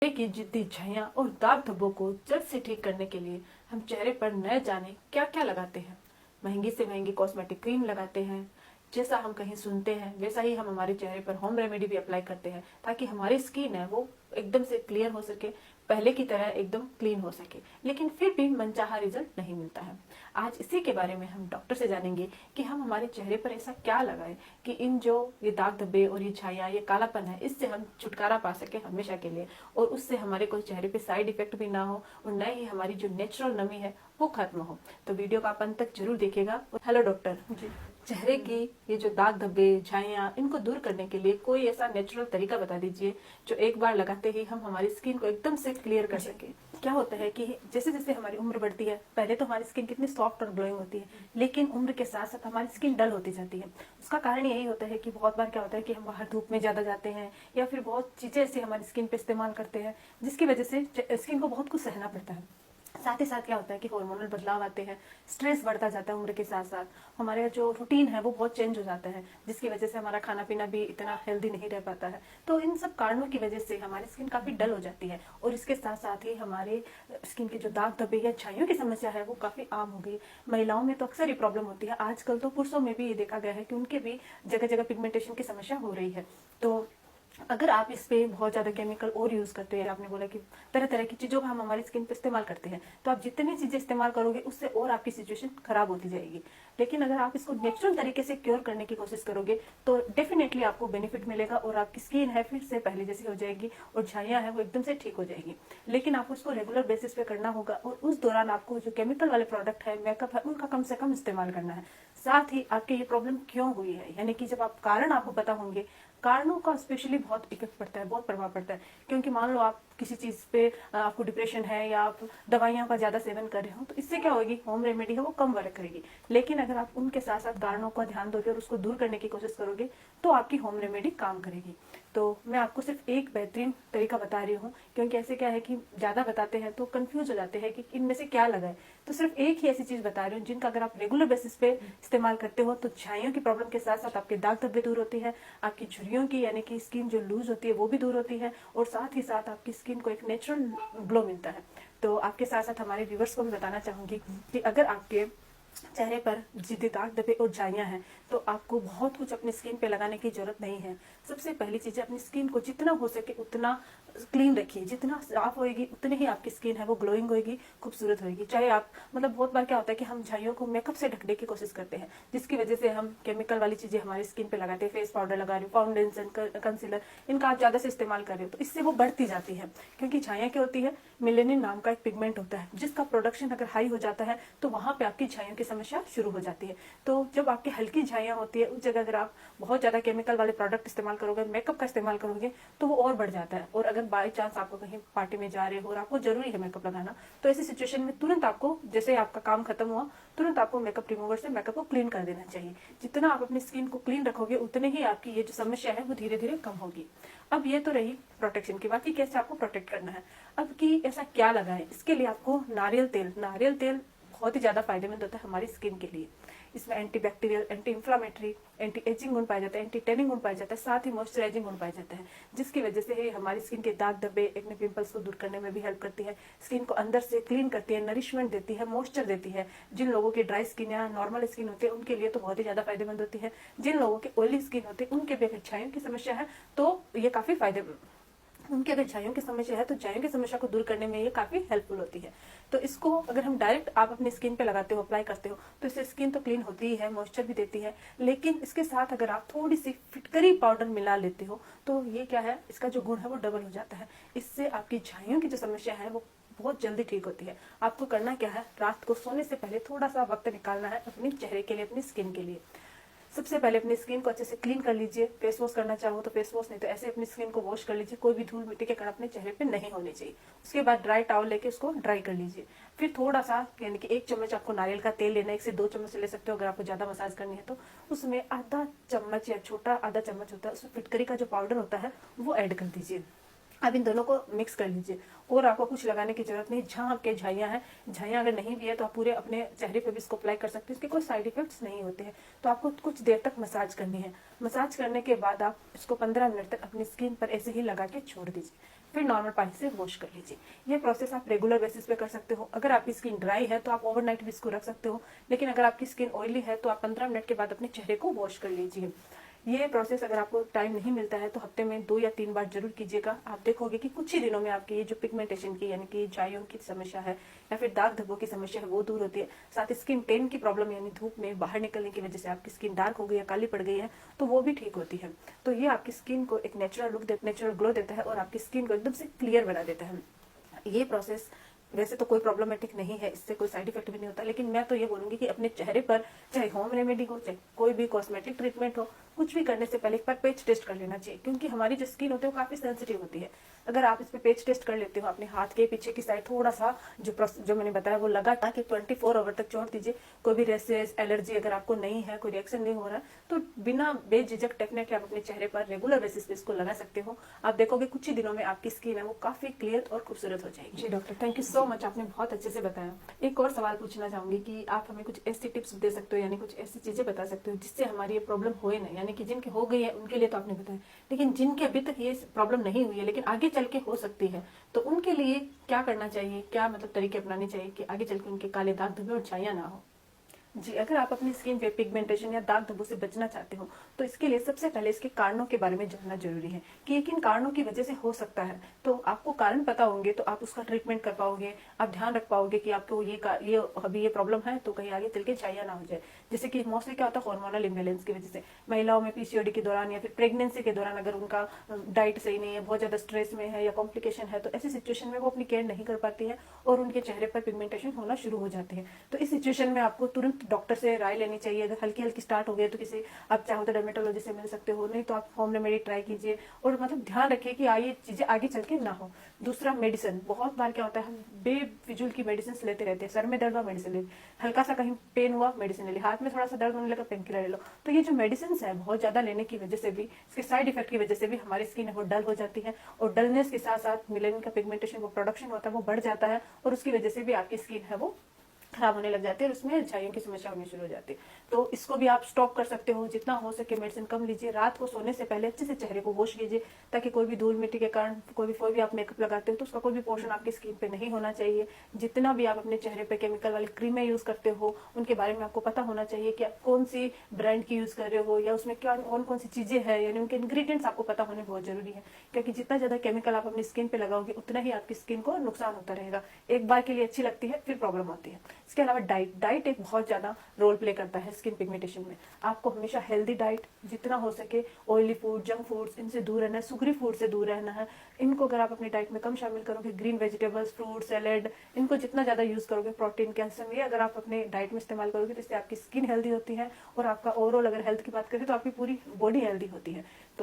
चेहरे की जिद्दी झाइयाँ और दाग धब्बों को जल्द से ठीक करने के लिए हम चेहरे पर न जाने क्या क्या लगाते हैं। महंगी से महंगी कॉस्मेटिक क्रीम लगाते हैं। जैसा हम कहीं सुनते हैं वैसा ही हम हमारे चेहरे पर होम रेमेडी भी अप्लाई करते हैं ताकि हमारी स्किन है वो एकदम से क्लियर हो सके, पहले की तरह एकदम क्लीन हो सके। लेकिन फिर भी मनचाहा रिजल्ट नहीं मिलता है। आज इसी के बारे में हम डॉक्टर से जानेंगे कि हम हमारे चेहरे पर ऐसा क्या लगाएं कि इन जो ये दाग धब्बे और ये छाया ये कालापन है इससे हम छुटकारा पा सके हमेशा के लिए, और उससे हमारे कोई चेहरे पे साइड इफेक्ट भी ना हो और न ही हमारी जो नेचुरल नमी है वो खत्म हो। तो वीडियो का अंत तक जरूर देखिएगा। हेलो डॉक्टर जी, चेहरे की ये जो दाग धब्बे झाइयाँ इनको दूर करने के लिए कोई ऐसा नेचुरल तरीका बता दीजिए जो एक बार लगाते ही हम हमारी स्किन को एकदम से क्लियर कर सके। क्या होता है कि जैसे जैसे हमारी उम्र बढ़ती है, पहले तो हमारी स्किन कितनी सॉफ्ट और ग्लोइंग होती है, लेकिन उम्र के साथ साथ हमारी स्किन डल होती जाती है। उसका कारण यही होता है कि बहुत बार क्या होता है कि हम बाहर धूप में ज्यादा जाते हैं या फिर बहुत चीजें ऐसी हमारी स्किन पे इस्तेमाल करते हैं जिसकी वजह से स्किन को बहुत कुछ सहना पड़ता है। साथ ही साथ क्या होता है कि हार्मोनल बदलाव आते हैं, स्ट्रेस बढ़ता जाता है उम्र के साथ साथ, हमारे जो रूटीन है वो बहुत चेंज हो जाता है जिसकी वजह से हमारा खाना पीना भी इतना हेल्दी नहीं रह पाता है। तो इन सब कारणों की वजह से हमारी स्किन काफी डल हो जाती है और इसके साथ साथ ही हमारे स्किन के जो दाग धब्बे या छाइयों की समस्या है वो काफी आम हो गई। महिलाओं में तो अक्सर ये प्रॉब्लम होती है, आजकल तो पुरुषों में भी ये देखा गया है कि उनके भी जगह जगह पिगमेंटेशन की समस्या हो रही है। तो अगर आप इस पे बहुत ज्यादा केमिकल और यूज करते हैं, आपने बोला कि तरह तरह की चीजों का हम हमारी स्किन पे इस्तेमाल करते हैं, तो आप जितनी चीजें इस्तेमाल करोगे उससे और आपकी सिचुएशन खराब होती जाएगी। लेकिन अगर आप इसको नेचुरल तरीके से क्योर करने की कोशिश करोगे तो डेफिनेटली आपको बेनिफिट मिलेगा और आपकी स्किन है फिर से पहले जैसी हो जाएगी और झाइयाँ है वो एकदम से ठीक हो जाएगी। लेकिन आपको इसको रेगुलर बेसिस पे करना होगा और उस दौरान आपको जो केमिकल वाले प्रोडक्ट है, मेकअप है, उनका कम से कम इस्तेमाल करना है। साथ ही आपके ये प्रॉब्लम क्यों हुई है, यानी कि जब आप कारण आपको पता होंगे, कारणों का स्पेशली बहुत इफेक्ट पड़ता है, बहुत प्रभाव पड़ता है। क्योंकि मान लो आप किसी चीज पे आपको डिप्रेशन है या आप दवाइयों का ज्यादा सेवन कर रहे हो तो इससे क्या होगी, होम रेमेडी है वो कम वर्क करेगी। लेकिन अगर आप उनके साथ साथ कारणों का ध्यान दोगे और उसको दूर करने की कोशिश करोगे तो आपकी होम रेमेडी काम करेगी। तो मैं आपको सिर्फ एक बेहतरीन तरीका बता रही हूँ, क्योंकि ऐसे क्या है कि ज्यादा बताते हैं तो कंफ्यूज हो जाते हैं कि इनमें से क्या लगाए। तो सिर्फ एक ही ऐसी चीज बता रही हूँ जिनका अगर आप रेगुलर बेसिस पे इस्तेमाल करते हो तो छाइयों की प्रॉब्लम के साथ साथ आपके दाग धब्बे दूर होती है, आपकी झुर्रियों की यानी कि स्किन जो लूज होती है वो भी दूर होती है, और साथ ही साथ आपकी स्किन को एक नेचुरल ग्लो मिलता है। तो आपके साथ साथ हमारे व्यूवर्स को भी बताना चाहूंगी कि अगर आपके चेहरे पर जिद्दी दाग धब्बे और झाइयाँ हैं तो आपको बहुत कुछ अपनी स्किन पे लगाने की जरूरत नहीं है। सबसे पहली चीज है, अपनी स्किन को जितना हो सके उतना क्लीन रखिए। जितना साफ होएगी उतनी ही आपकी स्किन है वो ग्लोइंग होएगी, खूबसूरत होएगी। चाहे आप बहुत बार क्या होता है कि हम झाइयों को मेकअप से ढकने की कोशिश करते हैं जिसकी वजह से हम केमिकल वाली चीजें हमारी स्किन पे लगाते हैं, फेस पाउडर लगा रहे हो, फाउंडेशन, कंसीलर, इनका आप ज्यादा से इस्तेमाल कर रहे हो तो इससे वो बढ़ती जाती है। क्योंकि झाइयाँ क्या होती है, मेलेनिन नाम का एक पिगमेंट होता है जिसका प्रोडक्शन अगर हाई हो जाता है तो वहां पे आपकी झाइयों की समस्या शुरू हो जाती है। तो जब आपकी हल्की झाइयाँ होती है उस जगह अगर आप बहुत ज्यादा केमिकल वाले प्रोडक्ट इस्तेमाल करोगे, मेकअप का इस्तेमाल करोगे तो वो और बढ़ जाता है। और अगर बाई चांस आपको कहीं पार्टी में जा रहे हो और आपको जरूरी है मेकअप लगाना तो ऐसी सिचुएशन में तुरंत आपको, जैसे आपका काम खत्म हुआ, तुरंत आपको मेकअप रिमूवर से मेकअप को क्लीन कर देना चाहिए। जितना आप अपनी स्किन को क्लीन रखोगे उतने ही आपकी ये जो समस्या है वो धीरे धीरे कम होगी। अब ये तो रही प्रोटेक्शन की, बाकी कैसे आपको प्रोटेक्ट करना है। अब कि ऐसा क्या लगाएं, इसके लिए आपको नारियल तेल बहुत ही ज्यादा फायदेमंद होता है हमारी स्किन के लिए। इसमें anti bacterial, anti inflammatory, anti ageing गुण पाया जाता है, एंटी टैनिंग गुण पाया जाता है, साथ ही मॉइस्चराइजिंग गुण पाया जाता है जिसकी वजह से हमारी स्किन के दाग धब्बे, एक्ने, पिंपल्स को दूर करने में भी हेल्प करती है। स्किन को अंदर से क्लीन करती है, नरिशमेंट देती है, मॉइस्चर देती है। जिन लोगों की ड्राई स्किन या नॉर्मल स्किन होती है उनके लिए तो बहुत ही ज्यादा फायदेमंद होती है। जिन लोगों की ऑयली स्किन होती है उनके भी अगर छाइयों की समस्या है तो ये काफी फायदेमंद, उनकी अगर छाइयों की समस्या है तो छाइयों की समस्या को दूर करने में ये काफी हेल्पफुल होती है। तो इसको अगर हम डायरेक्ट आप अपनी स्किन पे लगाते हो, अप्लाई करते हो तो इससे स्किन तो क्लीन होती ही है, मॉइस्चर भी देती है, लेकिन इसके साथ अगर आप थोड़ी सी फिटकरी पाउडर मिला लेते हो तो ये क्या है, इसका जो गुण है वो डबल हो जाता है। इससे आपकी छाइयों की जो समस्या है वो बहुत जल्दी ठीक होती है। आपको करना क्या है, रात को सोने से पहले थोड़ा सा वक्त निकालना है अपने चेहरे के लिए, अपनी स्किन के लिए। सबसे पहले अपनी स्किन को अच्छे से क्लीन कर लीजिए। फेस वॉश करना चाहो तो फेस वॉश, नहीं तो ऐसे अपनी स्किन को वॉश कर लीजिए। कोई भी धूल मिट्टी के कण अपने चेहरे पे नहीं होने चाहिए। उसके बाद ड्राई टॉवल लेके उसको ड्राई कर लीजिए। फिर थोड़ा सा यानी कि 1 चम्मच आपको नारियल का तेल लेना है, 1 से 2 चम्मच ले सकते हो अगर आपको ज्यादा मसाज करनी है तो। उसमें आधा चम्मच या छोटा आधा चम्मच होता है उसमें फिटकरी का जो पाउडर होता है वो ऐड कर दीजिए। अब इन दोनों को मिक्स कर लीजिए और आपको कुछ लगाने की जरूरत नहीं। जहाँ आपके झाइयाँ हैं, झाइयाँ अगर नहीं भी है तो आप पूरे अपने चेहरे पे भी इसको अप्लाई कर सकते हैं, इसके कोई साइड इफेक्ट्स नहीं होते हैं। तो आपको कुछ देर तक मसाज करनी है। मसाज करने के बाद आप इसको 15 मिनट तक अपनी स्किन पर ऐसे ही लगा के छोड़ दीजिए। फिर नॉर्मल पानी से वॉश कर लीजिए। ये प्रोसेस आप रेगुलर बेसिस पे कर सकते हो। अगर आपकी स्किन ड्राई है तो आप ओवरनाइट भी इसको रख सकते हो, लेकिन अगर आपकी स्किन ऑयली है तो आप 15 मिनट के बाद अपने चेहरे को वॉश कर लीजिए। ये प्रोसेस अगर आपको टाइम नहीं मिलता है तो हफ्ते में 2 या 3 बार जरूर कीजिएगा। आप देखोगे कि कुछ ही दिनों में आपकी ये जो पिगमेंटेशन की यानी कि झाइयों की समस्या है या फिर दाग धब्बों की समस्या है वो दूर होती है। साथ ही स्किन टेन की प्रॉब्लम यानी धूप में बाहर निकलने की वजह से आपकी स्किन डार्क हो गई है, काली पड़ गई है, तो वो भी ठीक होती है। तो ये आपकी स्किन को एक नेचुरल लुक, नेचुरल ग्लो देता है और आपकी स्किन को एकदम से क्लियर बना देता है। ये प्रोसेस वैसे तो कोई प्रॉब्लमेटिक नहीं है, इससे कोई साइड इफेक्ट भी नहीं होता, लेकिन मैं तो ये बोलूंगी कि अपने चेहरे पर चाहे होम रेमेडी हो चाहे कोई भी कॉस्मेटिक ट्रीटमेंट हो, कुछ भी करने से पहले एक बार पेच टेस्ट कर लेना चाहिए, क्योंकि हमारी जो स्किन होती है वो काफी सेंसिटिव होती है। अगर आप इस पे पेच टेस्ट कर लेते हो अपने हाथ के पीछे की साइड थोड़ा सा जो मैंने बताया वो लगा ताकि 24 आवर तक छोड़ दीजिए। कोई भी रेसेस एलर्जी अगर आपको नहीं है, कोई रिएक्शन नहीं हो रहा, तो बिना बेझिझक डेफिनेटली आप अपने चेहरे पर रेगुलर बेसिस पे इसको लगा सकते हो। आप देखोगे कुछ ही दिनों में आपकी स्किन है वो काफी क्लियर और खूबसूरत हो जाएगी। जी doctor, thank you so much, आपने बहुत अच्छे से बताया। एक और सवाल पूछना चाहूंगी कि आप हमें कुछ ऐसी टिप्स दे सकते हो, यानी कुछ ऐसी चीजें बता सकते हो जिससे हमारी ये प्रॉब्लम होए ना, यानी कि जिनकी हो गई है उनके लिए तो आपने बताया, लेकिन जिनके अभी तक ये प्रॉब्लम नहीं हुई है लेकिन आगे चल के हो सकती है, तो उनके लिए क्या करना चाहिए, क्या मतलब तरीके अपनाने चाहिए कि आगे चल के उनके काले दाग धब्बे और छाइयां ना हो। जी, अगर आप अपनी स्किन पे पिगमेंटेशन या दाग धब्बों से बचना चाहते हो तो इसके लिए सबसे पहले इसके कारणों के बारे में जानना जरूरी है कि ये किन कारणों की वजह से हो सकता है। तो आपको कारण पता होंगे तो आप उसका ट्रीटमेंट कर पाओगे, आप ध्यान रख पाओगे कि आपको ये अभी ये प्रॉब्लम है तो कहीं आगे चल के छाइया ना हो जाए। जैसे कि मोस्टली क्या होता है, हार्मोनल इम्बेलेंस की वजह से महिलाओं में पीसीओडी के दौरान या फिर प्रेगनेंसी के दौरान अगर उनका डाइट सही नहीं है, बहुत ज्यादा स्ट्रेस में है या कॉम्प्लिकेशन है, तो ऐसी सिचुएशन में वो अपनी केयर नहीं कर पाती है और उनके चेहरे पर पिगमेंटेशन होना शुरू हो जाती है। तो इस सिचुएशन में आपको तुरंत डॉक्टर से राय लेनी चाहिए। अगर हल्की हल्की स्टार्ट हो गई तो किसी आप चाहो तो डर्मेटोलॉजी से मिल सकते हो, नहीं तो आप होम रेमेडी ट्राई कीजिए और मतलब ध्यान रखिए कि ये चीजें आगे चल के ना हो। दूसरा, मेडिसिन। बहुत बार क्या होता है, हम बेफिजूल की मेडिसिन लेते रहते हैं। सर में दर्द हुआ मेडिसिन ले ली, हल्का सा कहीं पेन हुआ मेडिसिन ले ली, हाथ में थोड़ा सा दर्द होने लगा पेन किलर ले लो। तो ये जो मेडिसिन है बहुत ज्यादा लेने की वजह से भी, इसके साइड इफेक्ट की वजह से भी हमारी स्किन है वो डल हो जाती है और डलनेस के साथ साथ मेलानिन का पिगमेंटेशन वो प्रोडक्शन होता है वो बढ़ जाता है और उसकी वजह से भी आपकी स्किन है वो खराब होने लग जाती है और उसमें झाइयों की समस्या होनी शुरू हो जाती है। तो इसको भी आप स्टॉप कर सकते हो। जितना हो सके मेडिसिन कम लीजिए। रात को सोने से पहले अच्छे से चेहरे को वॉश कीजिए ताकि कोई भी धूल मिट्टी के कारण कोई भी आप मेकअप लगाते हो तो उसका कोई भी पोर्शन आपकी स्किन पे नहीं होना चाहिए। जितना भी आप अपने चेहरे पे केमिकल वाली क्रीमें यूज करते हो उनके बारे में आपको पता होना चाहिए कि आप कौन सी ब्रांड की यूज कर रहे हो या उसमें क्या कौन कौन सी चीजें हैं, यानी उनके इंग्रेडिएंट्स आपको पता होने बहुत जरूरी है, क्योंकि जितना ज्यादा केमिकल आप अपनी स्किन पे लगाओगे उतना ही आपकी स्किन को नुकसान होता रहेगा। एक बार के लिए अच्छी लगती है फिर प्रॉब्लम होती है। इसके अलावा डाइट एक बहुत ज्यादा रोल प्ले करता है स्किन पिगमेंटेशन में। आपको हमेशा हेल्दी डाइट, जितना हो सके ऑयली फूड, जंक फूड्स, इनसे दूर रहना है, सुगरी फूड से दूर रहना है। इनको अगर आप अपनी डाइट में कम शामिल करोगे, ग्रीन वेजिटेबल्स, फ्रूट, सैलेड, इनको जितना ज्यादा यूज करोगे, प्रोटीन, कैल्शियम, ये अगर आप अपने डाइट में इस्तेमाल करोगे तो इससे आपकी स्किन हेल्दी होती है और आपका ओवरऑल अगर हेल्थ की बात करें तो आपकी पूरी बॉडी हेल्दी होती है। तो